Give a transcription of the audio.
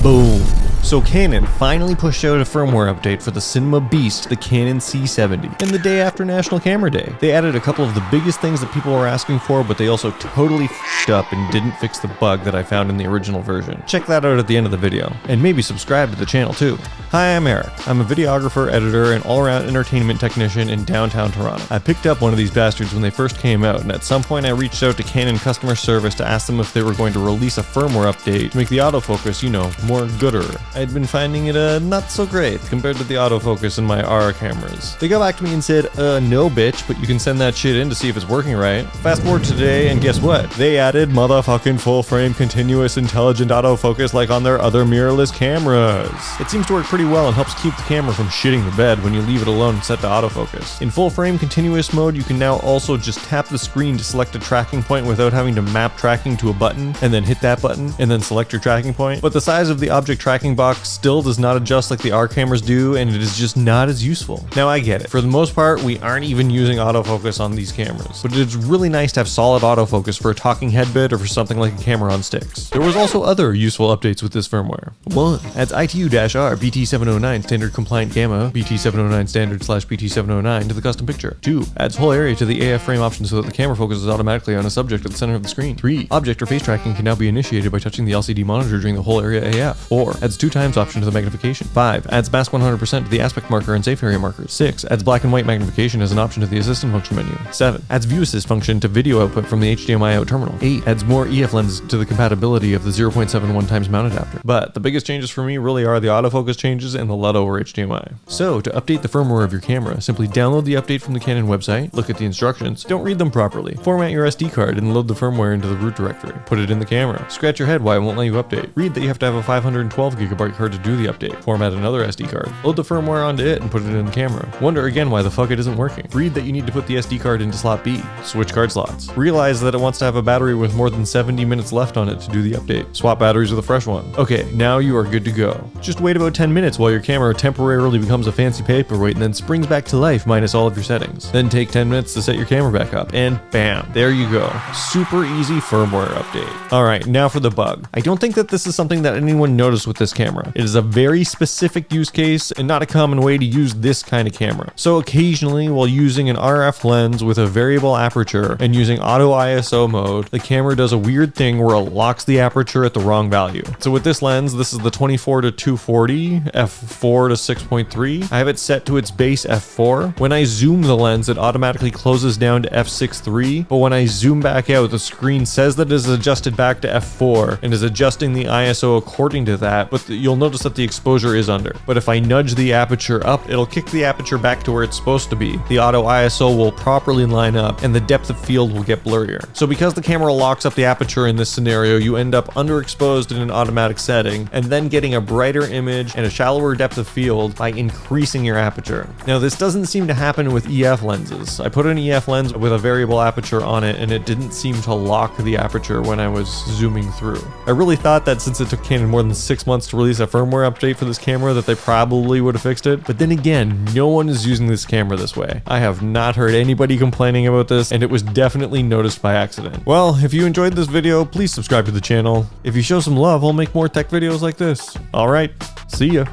Boom. So Canon finally pushed out a firmware update for the cinema beast, the Canon C70, and the day after National Camera Day. They added a couple of the biggest things that people were asking for, but they also totally f***ed up and didn't fix the bug that I found in the original version. Check that out at the end of the video, and maybe subscribe to the channel too. Hi, I'm Eric. I'm a videographer, editor, and all-around entertainment technician in downtown Toronto. I picked up one of these bastards when they first came out, and at some point I reached out to Canon customer service to ask them if they were going to release a firmware update to make the autofocus, you know, more gooder. I'd been finding it not so great compared to the autofocus in my R cameras. They got back to me and said, no bitch, but you can send that shit in to see if it's working right. Fast forward to today, and guess what? They added motherfucking full frame continuous intelligent autofocus like on their other mirrorless cameras. It seems to work pretty well and helps keep the camera from shitting the bed when you leave it alone and set to autofocus. In full frame continuous mode, you can now also just tap the screen to select a tracking point without having to map tracking to a button and then hit that button and then select your tracking point. But the size of the object tracking box still does not adjust like the R cameras do, and it is just not as useful. Now I get it. For the most part, we aren't even using autofocus on these cameras, but it's really nice to have solid autofocus for a talking head bit or for something like a camera on sticks. There was also other useful updates with this firmware. 1. Adds ITU-R BT709 standard compliant gamma BT709 standard / BT709 to the custom picture. 2. Adds whole area to the AF frame option so that the camera focuses automatically on a subject at the center of the screen. 3. Object or face tracking can now be initiated by touching the LCD monitor during the whole area AF. 4. Adds 2 times option to the magnification. 5. Adds mask 100% to the aspect marker and safe area markers. 6. Adds black and white magnification as an option to the assistant function menu. 7. Adds view assist function to video output from the HDMI out terminal. 8. Adds more EF lenses to the compatibility of the 0.71 times mount adapter. But the biggest changes for me really are the autofocus changes and the LUT over HDMI. So to update the firmware of your camera, simply download the update from the Canon website, look at the instructions, don't read them properly, format your SD card and load the firmware into the root directory. Put it in the camera. Scratch your head why it won't let you update. Read that you have to have a 512GB card to do the update. Format another SD card. Load the firmware onto it and put it in the camera. Wonder again why the fuck it isn't working. Read that you need to put the SD card into slot B. Switch card slots. Realize that it wants to have a battery with more than 70 minutes left on it to do the update. Swap batteries with a fresh one. Okay, now you are good to go. Just wait about 10 minutes while your camera temporarily becomes a fancy paperweight and then springs back to life minus all of your settings. Then take 10 minutes to set your camera back up and bam, there you go. Super easy firmware update. Alright, now for the bug. I don't think that this is something that anyone noticed with this camera. It is a very specific use case and not a common way to use this kind of camera. So occasionally, while using an RF lens with a variable aperture and using auto ISO mode, the camera does a weird thing where it locks the aperture at the wrong value. So with this lens, this is the 24-240, f4 to 6.3. I have it set to its base f4. When I zoom the lens, it automatically closes down to f6.3, but when I zoom back out, the screen says that it is adjusted back to f4 and is adjusting the ISO according to that, but you'll notice that the exposure is under. But if I nudge the aperture up, it'll kick the aperture back to where it's supposed to be. The auto ISO will properly line up and the depth of field will get blurrier. So because the camera locks up the aperture in this scenario, you end up underexposed in an automatic setting and then getting a brighter image and a shallower depth of field by increasing your aperture. Now this doesn't seem to happen with EF lenses. I put an EF lens with a variable aperture on it and it didn't seem to lock the aperture when I was zooming through. I really thought that since it took Canon more than 6 months to release a firmware update for this camera that they probably would have fixed it, but then again, no one is using this camera this way. I have not heard anybody complaining about this, and it was definitely noticed by accident. Well, if you enjoyed this video, please subscribe to the channel. If you show some love, I'll make more tech videos like this. Alright, see ya.